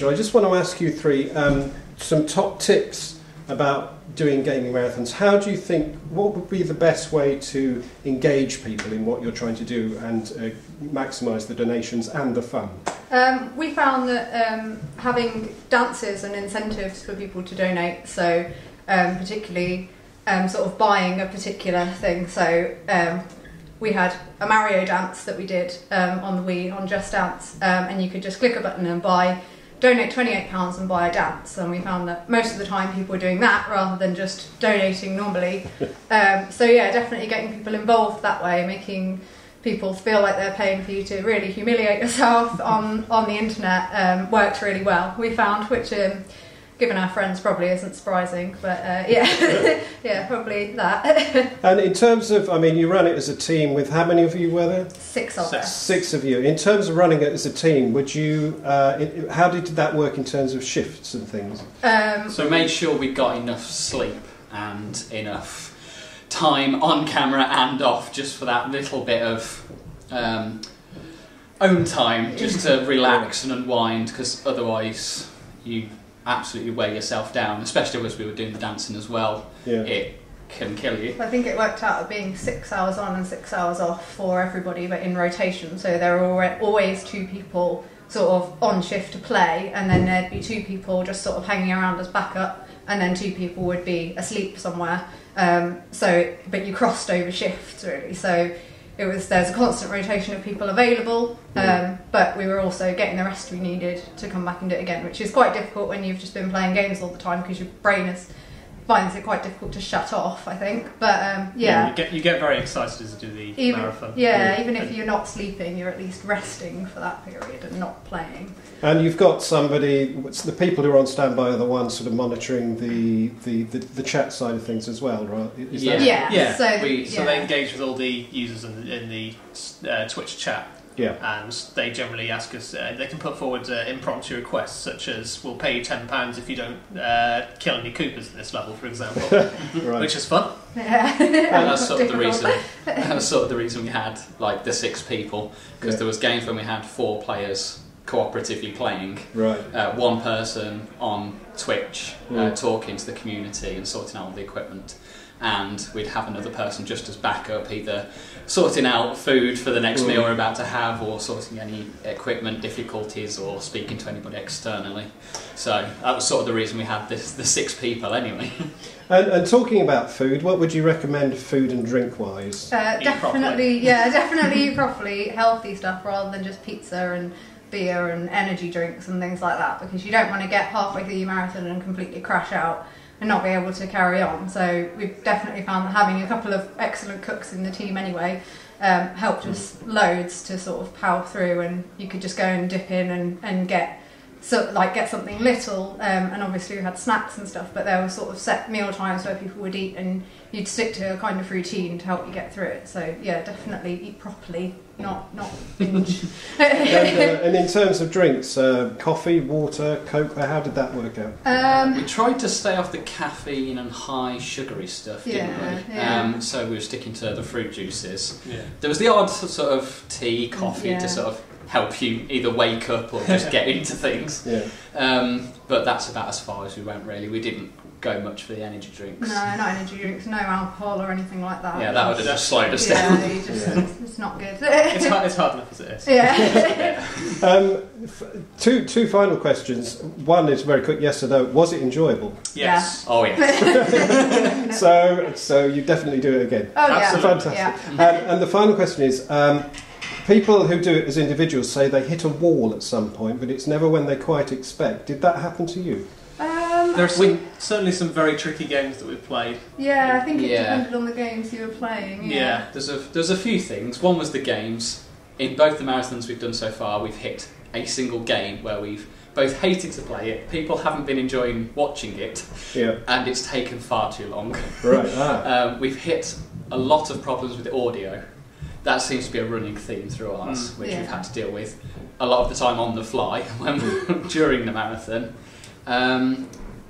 I just want to ask you three some top tips about doing gaming marathons. How do you think, what would be the best way to engage people in what you're trying to do and maximise the donations and the fun? We found that having dances and incentives for people to donate, so particularly sort of buying a particular thing, so we had a Mario dance that we did on the Wii, on Just Dance, and you could just click a button and donate £28 and buy a dance, and we found that most of the time people were doing that rather than just donating normally. So yeah, definitely getting people involved that way, making people feel like they're paying for you to really humiliate yourself on the internet worked really well, we found, which given our friends probably isn't surprising, but yeah, yeah, probably that. And in terms of, I mean, you ran it as a team with, how many of you were there? Six of us. Six of you. In terms of running it as a team, would you, how did that work in terms of shifts and things? So we made sure we got enough sleep and enough time on camera and off, just for that little bit of own time, just to relax and unwind, because otherwise you absolutely wear yourself down, especially as we were doing the dancing as well. Yeah. It can kill you. I think it worked out at being 6 hours on and 6 hours off for everybody, but in rotation, so there are always two people sort of on shift to play, and then there'd be two people just sort of hanging around as backup, and then two people would be asleep somewhere. But you crossed over shifts really, so there's a constant rotation of people available, but we were also getting the rest we needed to come back and do it again, which is quite difficult when you've just been playing games all the time, because your brain finds it quite difficult to shut off, I think. But yeah, you get very excited as you do the marathon. Yeah, even if you're not sleeping, you're at least resting for that period and not playing. And you've got somebody, the people who are on standby are the ones sort of monitoring the chat side of things as well, right? Yeah. So they engage with all the users in the Twitch chat. Yeah. And they generally ask us, they can put forward impromptu requests, such as, we'll pay you £10 if you don't kill any Koopas at this level, for example. Right. Which is fun. Yeah. And that's sort of the reason. That was sort of the reason we had like the 6 people, because there was games when we had 4 players cooperatively playing. Right. One person on Twitch talking to the community and sorting out all the equipment, and we'd have another person just as backup, either sorting out food for the next meal we're about to have, or sorting any equipment difficulties, or speaking to anybody externally. So that was sort of the reason we had the 6 people anyway. And talking about food, what would you recommend food and drink wise? Definitely eat properly, healthy stuff rather than just pizza and beer and energy drinks and things like that, because you don't want to get halfway through your marathon and completely crash out and not be able to carry on. So we've definitely found that having a couple of excellent cooks in the team anyway helped us loads to sort of power through, and you could just go and dip in and get something little, and obviously we had snacks and stuff, but there were sort of set meal times where people would eat, and you'd stick to a kind of routine to help you get through it. So yeah, definitely eat properly, not binge. And in terms of drinks, coffee, water, Coke, how did that work out? We tried to stay off the caffeine and high sugary stuff, didn't we? Yeah. So we were sticking to the fruit juices. Yeah. There was the odd sort of tea, coffee to sort of help you either wake up or just get into things. Yeah. But that's about as far as we went really. We didn't go much for the energy drinks. No, not energy drinks, no alcohol or anything like that. Yeah, that would have just slowed us down. It's not good. It's hard enough as it is. Yeah. Two final questions. One is very quick, yes or no. Was it enjoyable? Yes. Yeah. Oh yeah. So you definitely do it again. Oh yeah. Fantastic. Yeah. And the final question is, people who do it as individuals say they hit a wall at some point, but it's never when they quite expect. Did that happen to you? There's certainly some very tricky games that we've played. Yeah, I think it depended on the games you were playing. Yeah. There's a few things. One was the games. In both the marathons we've done so far, we've hit a single game where we've both hated to play it, people haven't been enjoying watching it, and it's taken far too long. Right. We've hit a lot of problems with the audio. That seems to be a running theme through ours, which we've had to deal with a lot of the time on the fly during the marathon.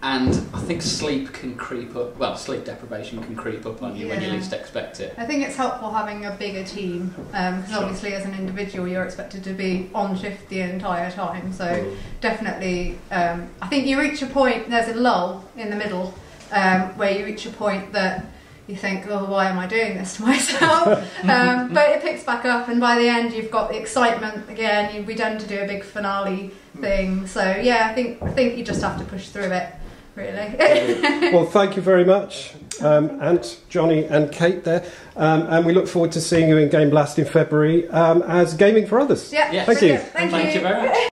And I think sleep can creep up, well, sleep deprivation can creep up on you when you least expect it. I think it's helpful having a bigger team, because obviously as an individual you're expected to be on shift the entire time, so definitely I think you reach a point, there's a lull in the middle, where you reach a point that you think, oh, why am I doing this to myself? But it picks back up, and by the end you've got the excitement again, we tend to do a big finale thing, so yeah, I think you just have to push through it. Really. Well, thank you very much, Ant, Johnny and Kate there. And we look forward to seeing you in GameBlast in February as Gaming for Others. Yeah, thank you. Thank you very much.